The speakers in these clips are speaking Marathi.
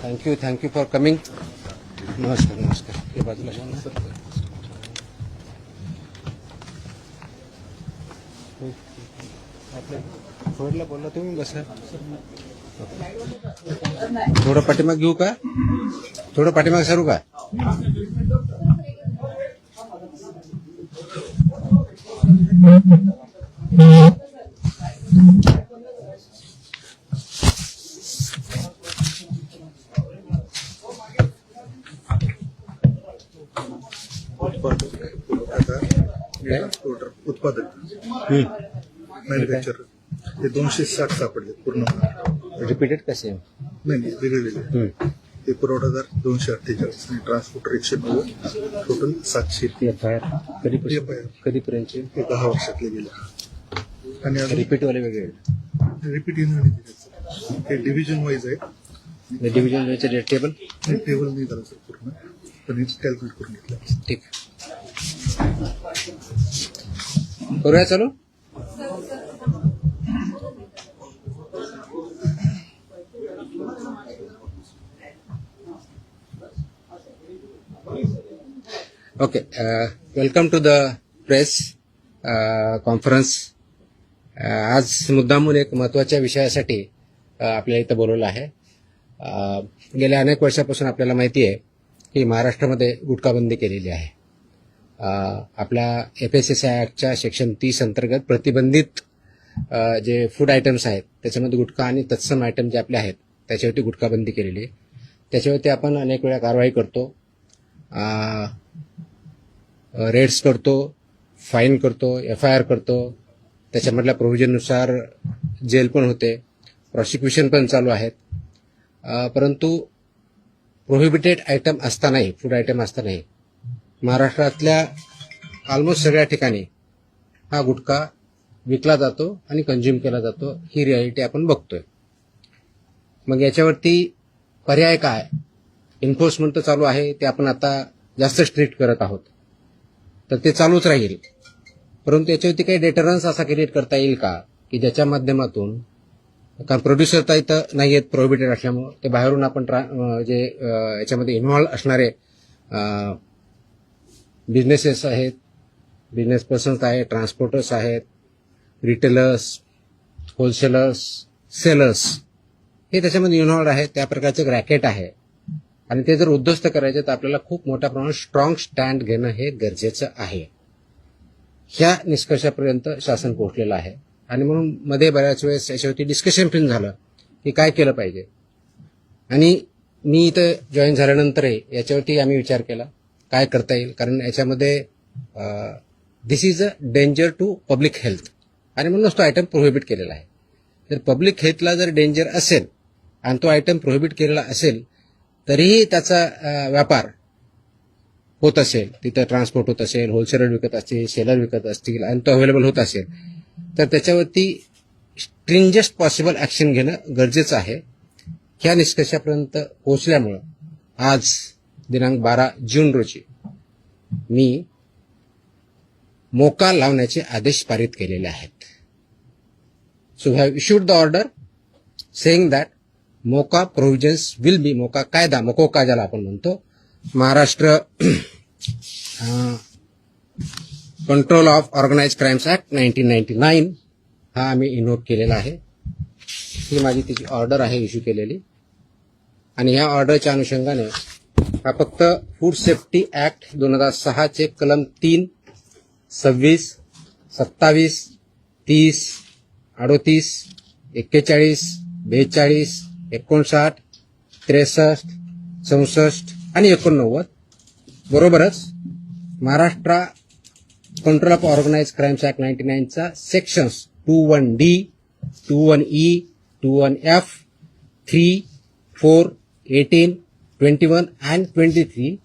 Thank you for coming. नमस्कार. हे बाजूला शा ना. आपल्या फोडला बोलला तुम्ही बसा. थोडं पाठीमाग घेऊ का? थोडं पाठीमाग सरू का? उत्पादक मॅन्युफॅक्चरर हे 260 सापडले पूर्ण. रिपीटेड कसे? नाही वेगळे. ते पुरवठादार 248 आणि ट्रान्सपोर्टर 190, टोटल 700. कधीपर्यंत? ते 10 वर्षातले गेले. आणि रिपीटवाले वेगळे? रिपीट हे डिव्हिजन वाईज आहे. डिव्हिजन वाईज टेबल नाही झालं सर पूर्ण, पण कॅल्क्युलेट करून घेतलं. ठीक. करूया चालू. Okay. Welcome to the press conference. आज मुद्दामून एक महत्त्वाच्या विषयासाठी आपल्याला इथं बोलवलं आहे. गेल्या अनेक वर्षापासून आपल्याला माहिती आहे की महाराष्ट्रामध्ये गुटखाबंदी केलेली आहे. आपल्या FSSAI ॲक्टच्या सेक्शन 30 अंतर्गत प्रतिबंधित जे फूड आयटम्स आहेत त्याच्यामध्ये गुटखा आणि तत्सम आयटम जे आपले आहेत त्याच्यावरती गुटखाबंदी केलेली आहे. त्याच्यावरती आपण अनेक वेळा कारवाई करतो, रेड्स करतो, फाईन करतो, FIR करतो. त्याच्यामधल्या प्रोव्हिजननुसार जेल पण होते, प्रॉसिक्युशन पण चालू आहेत. परंतु प्रोहिबिटेड आयटम असतानाही, फूड आयटम असतानाही महाराष्ट्रातल्या ऑलमोस्ट सगळ्या ठिकाणी हा गुटखा विकला जातो आणि कंझ्युम केला जातो. ही रियालिटी आपण बघतोय. मग याच्यावरती पर्याय काय? एन्फोर्समेंट तर चालू आहे, ते आपण आता जास्त स्ट्रिक्ट करत आहोत, तर ते चालूच राहील. परंतु याच्यावरती काही डेटरन्स असा क्रिएट करता येईल का की ज्याच्या माध्यमातून, कारण प्रोड्युसर तर इथं नाही आहेत प्रोहिबिटेड असल्यामुळं, ते बाहेरून आपण जे याच्यामध्ये इन्व्हॉल्व असणारे बिझनेसेस आहेत, बिझनेस पर्सन्स आहेत, ट्रान्सपोर्टर्स आहेत, रिटेलर्स, होलसेलर्स, सेलर्स, हे त्याच्यामध्ये इन्व्हॉल्व आहेत. त्या प्रकारचं एक रॅकेट आहे आणि ते जर उद्ध्वस्त करायचे तर आपल्याला खूप मोठ्या प्रमाणात स्ट्रॉंग स्टँड घेणं हे गरजेचं आहे. ह्या निष्कर्षापर्यंत शासन पोहोचलेलं आहे आणि म्हणून मध्ये बऱ्याच वेळेस याच्यावरती डिस्कशन पण झालं की काय केलं पाहिजे. आणि मी इथं जॉईन झाल्यानंतरही याच्यावरती आम्ही विचार केला काय करता येईल, कारण याच्यामध्ये this is a danger to public health आणि म्हणूनच तो आयटम प्रोहिबिट केलेला आहे. जर पब्लिक हेल्थला जर डेंजर असेल आणि तो आयटम प्रोहिबिट केलेला असेल तरीही त्याचा व्यापार होत असेल, तिथं ट्रान्सपोर्ट होत असेल, होलसेलर विकत असतील, सेलर विकत असतील आणि तो अवेलेबल होत असेल, तर त्याच्यावरती स्ट्रिंजेस्ट पॉसिबल ॲक्शन घेणं गरजेचं आहे. ह्या निष्कर्षापर्यंत पोहोचल्यामुळं आज दिनांक 12 जून रोजी मी मोका लावण्याचे आदेश पारित केलेले आहेत. So have issued the order saying that MCOCA provisions will be, MCOCA कायदा, मकोका ज्याला आपण म्हणतो, Maharashtra control of organised crimes act 1999 हा आम्ही इन्व्होक केलेला आहे. ही माझी तिची ऑर्डर आहे इश्यू केलेली. आणि ह्या ऑर्डरच्या अनुषंगाने हा फक्त फूड सेफ्टी ऍक्ट 2006 चे कलम 3, 26, 27, 30, 38, 41, 42, 59, 63, 64 आणि 89 बरोबरच Maharashtra control of organised crimes act 99 चा sections 21D, 21E, 21F, 3, 4, 18, 21 and 23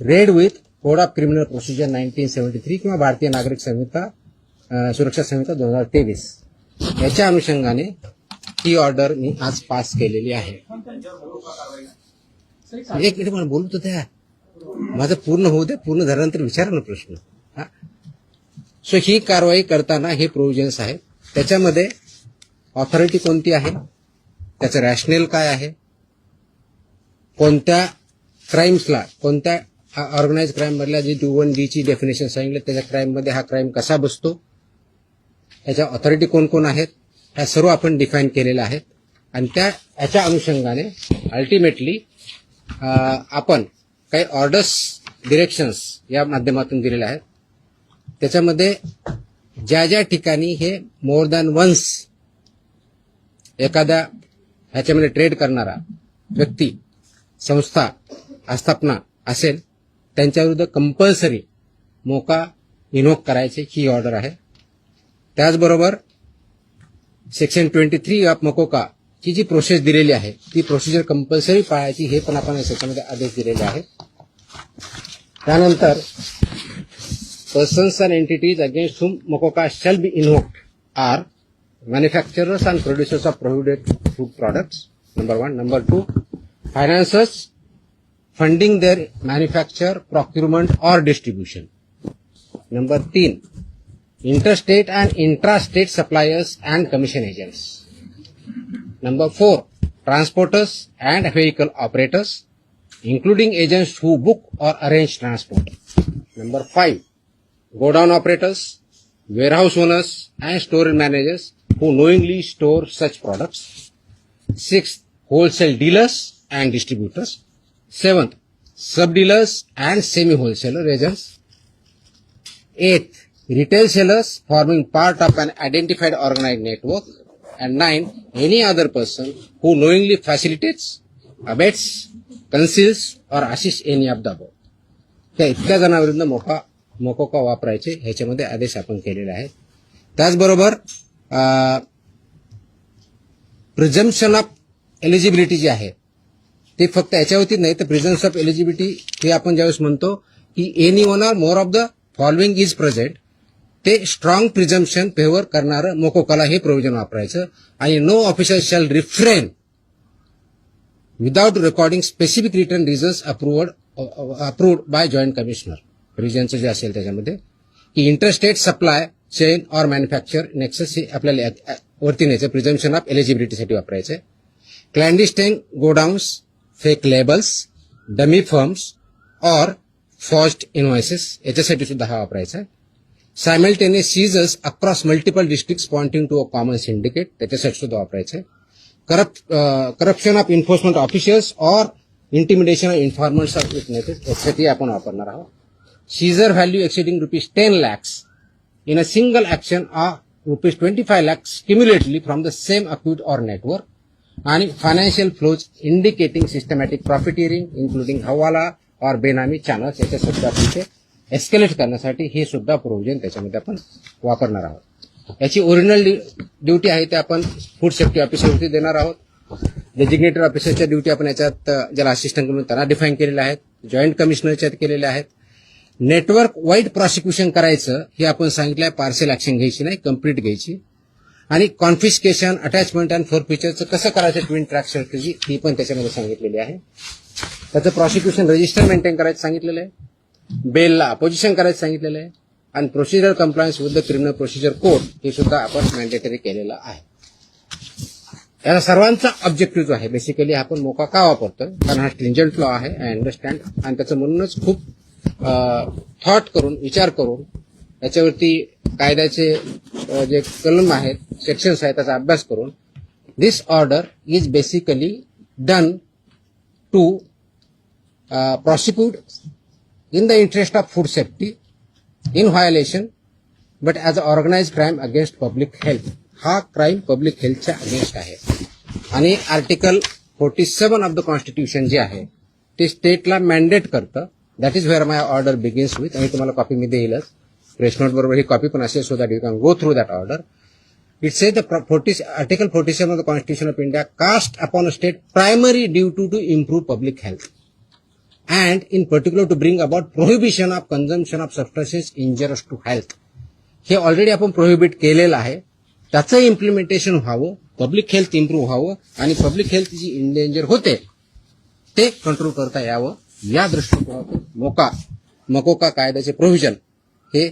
read with code of criminal procedure 1973 किंवा भारतीय नागरिक संहिता सुरक्षा संहिता 2023 याच्या अनुषंगाने ही ऑर्डर मी आज पास केलेली आहे. एक मिनिट मला बोलू तर द्या, माझं पूर्ण होऊ दे. पूर्ण झाल्यानंतर विचारा ना प्रश्न. सो ही कारवाई करताना हे प्रोव्हिजन्स आहेत. त्याच्यामध्ये ऑथॉरिटी कोणती आहे, त्याचं रॅशनेल काय आहे, कोणत्या क्राईम्सला, कोणत्या ऑर्गनाइज क्राईम मधल्या जे 2(1)D ची डेफिनेशन सांगितलं त्याच्या क्राईम मध्ये हा क्राईम कसा बसतो, याच्या ऑथॉरिटी कोण कोण आहेत, ह्या सर्व आपण डिफाईन केलेल्या आहेत. आणि याच्या अनुषंगाने अल्टिमेटली आपण काही ऑर्डर्स, डिरेक्शन्स या माध्यमातून दिलेल्या आहेत. त्याच्यामध्ये ज्या ज्या ठिकाणी हे मोर दॅन वन्स एखाद्या ह्याच्यामध्ये ट्रेड करणारा व्यक्ती, संस्था, आस्थापना असेल त्यांच्याविरुद्ध कंपल्सरी मोका इन्व्होक करायचे ही ऑर्डर आहे. त्याचबरोबर सेक्शन 23 ऑफ मोकोका ची जी प्रोसेस दिलेली आहे ती प्रोसिजर कंपल्सरी पाळायची हे पण आपण याच्यामध्ये आदेश दिलेले आहेत. त्यानंतर persons and entities against whom MCOCA shall be invoked are manufacturers and producers of prohibited food products, number 1. Number 2, financiers funding their manufacture, procurement or distribution. Number 3, interstate and intrastate suppliers and commission agents. Number 4, transporters and vehicle operators, including agents who book or arrange transport. Number 5, godown operators, warehouse owners and store managers who knowingly store such products. 6th, wholesale dealers and distributors. 7th, sub-dealers and semi-wholesaler agents. 8th, retail sellers forming part of an identified organized network. And 9, any other person who knowingly facilitates, abets, conceals or assists any of the above. त्या इतक्या जणांविरुद्ध मोकोका वापरायचे ह्याच्यामध्ये आदेश आपण केलेले आहेत. त्याचबरोबर प्रिझम्पशन ऑफ एलिजिबिलिटी जी आहे ते फक्त याच्यावरती नाही तर प्रिझम्पशन ऑफ एलिजिबिलिटी हे आपण ज्यावेळेस म्हणतो की any one or more of the following is present, ते स्ट्रॉंग प्रिझम्पशन फेवर करणारं मोकोकाला हे प्रोव्हिजन वापरायचं. आणि no officer shall refrain without recording specific return reasons approved by joint commissioner. रिजनचं जे असेल त्याच्यामध्ये की इंटरस्टेट सप्लाय चेन और मॅन्युफॅक्चर नेक्सस हे आपल्याला वरती न्यायचं प्रिझम्पशन ऑफ एलिजिबिलिटीसाठी वापरायचं. Clandestine godowns, fake labels, dummy firms और फॉर्ज्ड इनव्हॉइसेस याच्यासाठी सुद्धा हा वापरायचा. Simultaneous seizures across multiple districts pointing to a common syndicate त्याच्यासाठी सुद्धा वापरायचं. करप्शन ऑफ इन्फोर्समेंट ऑफिशियल्स और intimidation of informants of witnesses यासाठी आपण वापरणार आहोत. Seizure value exceeding ₹10 lakhs in a single action or ₹25 lakhs cumulatively from the same account or network, and financial flows indicating systematic profiteering including hawala or benami channels याच्या सुद्धा तिथे एस्केलेट करण्यासाठी हे सुद्धा प्रोव्हिजन त्याच्यामध्ये आपण वापरणार आहोत. याची ओरिजिनल ड्युटी आहे ते आपण फूड सेफ्टी ऑफिसरवरती देणार आहोत. डेजिग्नेटेड ऑफिसरच्या ड्युटी आपण याच्यात ज्याला असिस्टंट म्हणून त्यांना डिफाईन केलेल्या आहेत, जॉईंट कमिशनरच्यात केलेल्या आहेत. नेटवर्क वाईड प्रॉसिक्युशन करायचं हे आपण सांगितलं आहे, पार्सल ऍक्शन घ्यायची नाही, कंप्लीट घ्यायची. आणि कॉन्फिस्केशन, अटॅचमेंट अँड फोरफिचरचं कसं करायचं ट्विन ट्रॅक स्ट्रॅटेजी ही पण त्याच्यामध्ये सांगितलेली आहे. त्याचं प्रॉसिक्युशन रजिस्टर मेंटेन करायचं सांगितलेलं आहे, बेलला अपोजिशन करायचं सांगितलेलं आहे, आणि procedure compliance with the criminal procedure code हे सुद्धा आपण मॅन्डेटरी केलेलं आहे. याचा सर्वांचा ऑब्जेक्टिव्ह जो आहे बेसिकली आपण मोका का वापरतोय, कारण हा स्ट्रिंजंट लॉ आहे, आय अंडरस्टँड, आणि त्याचं म्हणूनच खूप थॉट करून, विचार करून याच्यावरती कायद्याचे जे कलम आहेत, सेक्शन्स आहेत त्याचा अभ्यास करून this order is basically done to prosecute in the interest of food safety in violation but as an organized crime against public health. हा क्राईम पब्लिक हेल्थच्या अगेन्स्ट आहे. आणि आर्टिकल 47 ऑफ द कॉन्स्टिट्यूशन जे आहे ते स्टेटला मॅन्डेट करतं. That is where my order begins with. आणि तुम्हाला कॉपी मी देईलच, प्रेस नोट बरोबर ही कॉपी पण असेल, so that you can go through that order. It says the Article 47 of the Constitution of India cast upon a state primary duty to improve public health and in particular to bring about prohibition of consumption of substances injurious to health. हे ऑलरेडी आपण प्रोहिबिट केलेलं आहे, त्याचं इम्प्लिमेंटेशन व्हावं, पब्लिक हेल्थ इम्प्रूव्ह व्हावं आणि पब्लिक हेल्थ जी इंडेंजर होते ते कंट्रोल करता यावं या दृष्टिकोनातून मकोका कायद्याचे प्रोव्हिजन हे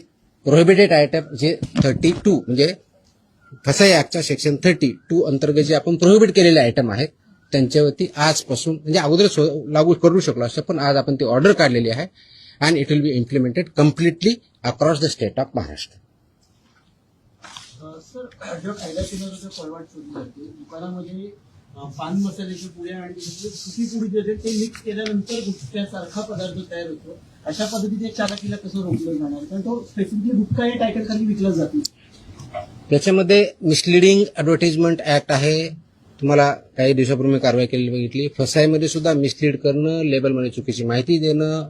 प्रोहिबिटेड आयटम जे 32 म्हणजे फसाई ऍक्टच्या सेक्शन 32 अंतर्गत जे आपण प्रोहिबिट केलेले आयटम आहेत त्यांच्यावरती आजपासून म्हणजे अगोदर लागू करू शकलो असतं, पण आज आपण ती ऑर्डर काढलेली आहे and it will be implemented completely across the state of Maharashtra. Sir, जो कायदा केंद्राचा फॉरवर्ड चोरी जाते दुकानामध्ये पान मसाल्याची पुड्या आणि सुकी पुडी जे ते मिक्स केल्यानंतर गुटख्यासारखा पदार्थ तयार होतो. अशा पद्धतीने चालकीला कसं रोखलं जाणार, कारण तो स्पेसिफिकली गुटखा या टायटल खाली विकला जातो. त्याच्यामध्ये मिसलिडिंग ऍडव्हर्टाइजमेंट ऍक्ट आहे. तुम्हाला काही दिवसापूर्वी कारवाई केलेली बघितली. फसाईमध्ये सुद्धा मिसलीड करणं, लेबलमध्ये चुकीची माहिती देणं,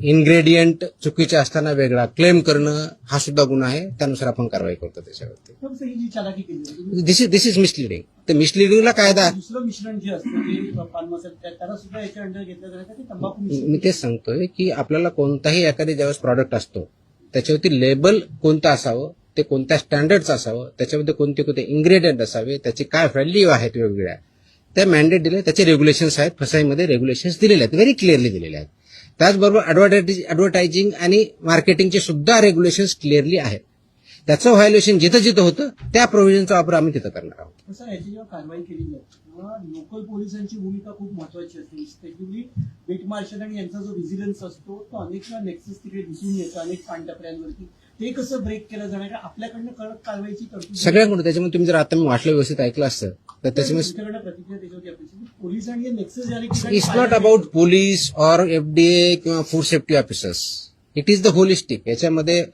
इन्ग्रेडियंट चुकीचे असताना वेगळा क्लेम करणं हा सुद्धा गुन्हा आहे. त्यानुसार आपण कारवाई करतो त्याच्यावरती. तर सर, ही जी चालाकी केली दिस इज मिसलिडिंग. तर मिसलिडिंगला कायदा दुसरं मिश्रण जे असतं ते पान मसाला त्याला सुद्धा याच्या अंडर घेतलं जातं ते तंबाखू मिश्रण. मी तेच सांगतोय की आपल्याला कोणताही एखादी ज्यावेळेस प्रॉडक्ट असतो त्याच्यावरती लेबल कोणतं असावं, ते कोणत्या स्टँडर्डचं असावं, त्याच्यामध्ये कोणते कोणते इन्ग्रेडियंट असावे, त्याची काय व्हॅल्यू आहेत वेगवेगळ्या, त्या मॅन्डेट दिले, त्याचे रेग्युलेशन्स आहेत. फसाईमध्ये रेग्युलेशन्स दिलेले आहेत, व्हेरी क्लिअरली दिलेले आहेत. त्याचबरोबर ऍडव्हर्टायझिंग आणि मार्केटिंगचे सुद्धा रेग्युलेशन्स क्लिअरली आहेत. त्याचं व्हायोलेशन जिथं जिथं होतं त्या प्रोव्हिजनचा वापर आम्ही तिथं करणार आहोत. सर, याची जेव्हा कारवाई केली जाते तेव्हा लोकल पोलिसांची भूमिका खूप महत्वाची असते. स्पेशली बीट मार्शल आणि यांचा जो व्हिजिलन्स असतो तो अनेक नेक्सस तिकडे दिसून येतो अनेक पानटपऱ्यांवरती. ते कसं ब्रेक केलं जाणार, आपल्याकडनं कडक कारवाईची तरतूद सगळ्यांकडून. त्याच्यामुळे तुम्ही जर आता मी वाटलं व्यवस्थित ऐकलं असतं तर त्याच्यामुळे तुमच्याकडनं प्रतिक्रिया त्याच्यावरती अपेक्षित. पोलीस आणि नेक्सस झाले it's not about police or FDA किंवा food safety officers. It is the holistic. याच्यामध्ये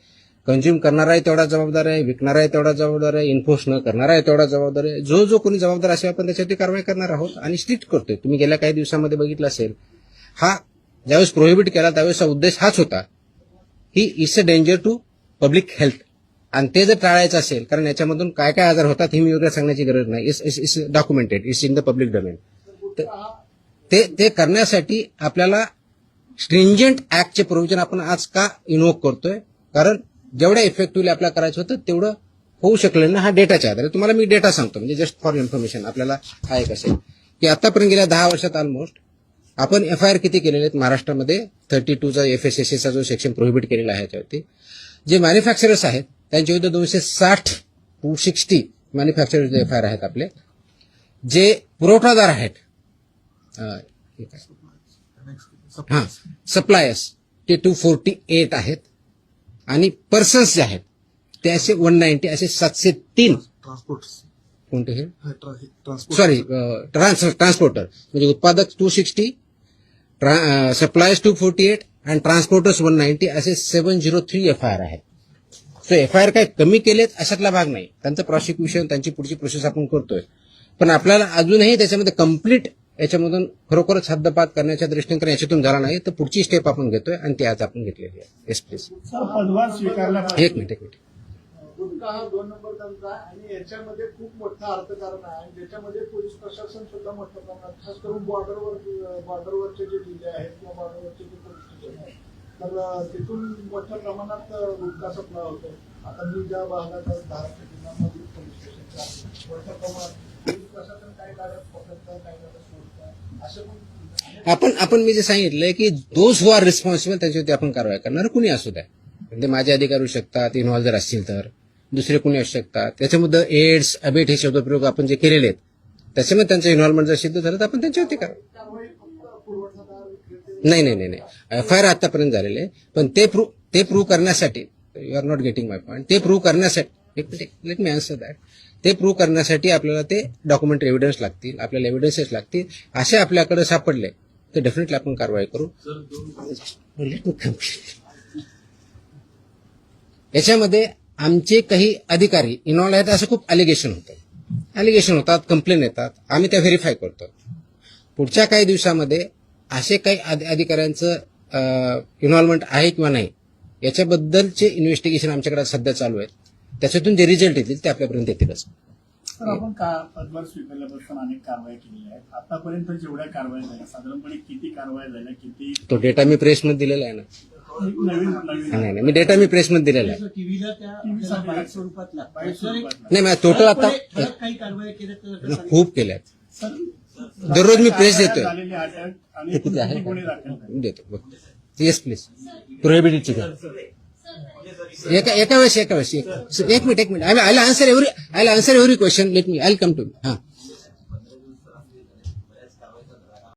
कंझ्युम करणारा आहे तेवढा जबाबदार आहे, विकणारा आहे तेवढा जबाबदार आहे, इन्फोर्स न करणारा आहे तेवढा जबाबदार आहे. जो कोणी जबाबदार असेल आपण त्याच्यावरती कारवाई करणार आहोत आणि स्ट्रिक्ट करतोय. तुम्ही गेल्या काही दिवसामध्ये बघितलं असेल, हा ज्यावेळेस प्रोहिबिट केला त्यावेळेसचा उद्देश हाच होता की it's a danger to public health. आणि ते जर टाळायचं असेल, कारण याच्यामधून काय काय आजार होतात हे मी वेगळं सांगण्याची गरज नाही. It's documented, it's in the public domain. ते करण्यासाठी आपल्याला स्ट्रिंजंट ऍक्टचे प्रोव्हिजन आपण आज का इन्व्होक करतोय, कारण जेवढ्या इफेक्टिव्हली आपल्याला करायचं होतं तेवढं होऊ शकलं ना. हा डेटाच्या आधारे तुम्हाला मी डेटा सांगतो, म्हणजे जस्ट फॉर इन्फॉर्मेशन आपल्याला हा एक असेल की आतापर्यंत गेल्या 10 वर्षात ऑलमोस्ट आपण एफआयआर किती केलेले आहेत महाराष्ट्रामध्ये. 32चा FSSAचा जो सेक्शन प्रोहिबिट केलेला आहे याच्यावरती. जे मॅन्युफॅक्चरर्स आहेत त्यांच्या विरुद्ध 260 मॅन्युफॅक्चरर्स एफआयआर आहेत आपले. जे पुरवठादार आहेत सप्लायर्स ते 248 आहेत आणि पर्सन्स जे आहेत ते असे 190, असे 703 ट्रान्सपोर्ट कोणते हे ट्रान्सपोर्ट सॉरी ट्रान्सपोर्टर म्हणजे उत्पादक 260, सप्लायर्स 248 आणि ट्रान्सपोर्टर्स 190 असे 703 एफआयआर आहेत. सो एफआयआर काय कमी केलेत अशातला भाग नाही. त्यांचं प्रॉसिक्युशन, त्यांची पुढची प्रोसेस आपण करतोय. पण आपल्याला अजूनही त्याच्यामध्ये कम्प्लीट याच्यामधून खरोखरच हद्दपात करण्याच्या दृष्टीने कारण याच्यातून झाला नाही तर पुढची स्टेप आपण घेतोय आणि ती आज आपण घेतलेली आहे. Yes please. पदभार स्वीकारला एक मिनिट. गुटखा हा 2 नंबर धंदा आहे आणि याच्यामध्ये खूप मोठं अर्थकारण आहे आणि ज्याच्यामध्ये पोलीस प्रशासन सुद्धा मोठ्या प्रमाणात, खास करून बॉर्डरवरचे जे जिल्हे आहेत किंवा बॉर्डरवरचे जे पोलीस स्टेशन आहेत तर तिथून मोठ्या प्रमाणात गुटखा सप्लाय होतो. आता मी ज्या भागात धाराशिव जिल्ह्यामध्ये पोलीस स्टेशनच्या मोठ्या प्रमाणात पोलीस प्रशासन काही गाड्या पकडतं, काही गाड्या सोडतं, असे पण आपण मी जे सांगितलंय की दोज हु आर रिस्पॉन्सिबल त्याच्यावरती आपण कारवाई करणार. कुणी असू द्या, म्हणजे माझे अधिकारी होऊ शकतात, इन्व्हॉल्व जर असतील तर दुसरे कुणी असू शकतात. त्याच्यामध्ये एड्स, अबेट हे शब्दप्रयोग आपण जे केलेले आहेत त्याच्यामध्ये त्यांचं इन्व्हॉल्वमेंट जर सिद्ध झालं तर आपण त्यांच्यावरती करा. नाही एफआयआर आतापर्यंत झालेले आहे, पण ते प्रूव्ह करण्यासाठी you are not getting my point. ते प्रूव्ह करण्यासाठी लेट मी आन्सर दॅट. ते प्रूव्ह करण्यासाठी आपल्याला ते डॉक्युमेंटरी एव्हिडन्स लागतील, आपल्याला एव्हिडन्सेस लागतील. असे आपल्याकडे सापडले तर डेफिनेटली आपण कारवाई करू. Let me complete. याच्यामध्ये आमचे काही अधिकारी इन्व्हॉल्व आहेत असं खूप अलिगेशन होतात, कंप्लेन येतात, आम्ही त्या व्हेरीफाय करतो. पुढच्या काही दिवसामध्ये असे काही अधिकाऱ्यांचं इन्व्हॉल्वमेंट आहे किंवा नाही याच्याबद्दलचे इन्व्हेस्टिगेशन आमच्याकडे सध्या चालू आहेत. त्याच्यातून जे रिझल्ट येतील ते आपल्यापर्यंत येतीलच. सर, आपण पदभार स्वीकारल्यापासून अनेक कारवाई केलेल्या आहेत. आतापर्यंत जेवढ्या कारवाई झाल्या साधारणपणे किती कारवाई झाल्या, किती तो डेटा मी प्रेसमध्ये दिलेला आहे ना. नाही मी डेटा मी प्रेसमध्ये दिलेला आहे. टीव्हीला त्या बाईट स्वरूपात नाही माझ्या टोटल आता काही कारवाई केल्या खूप केल्या आहेत. दररोज मी प्रेस देतोय. झालेली अटक आणि किती आहे गुन्हे दाखल झाले. देतो. Yes please. प्रोहिबिटेडची एका वेळेस एक minute. I answer every question. Let me I come to. हा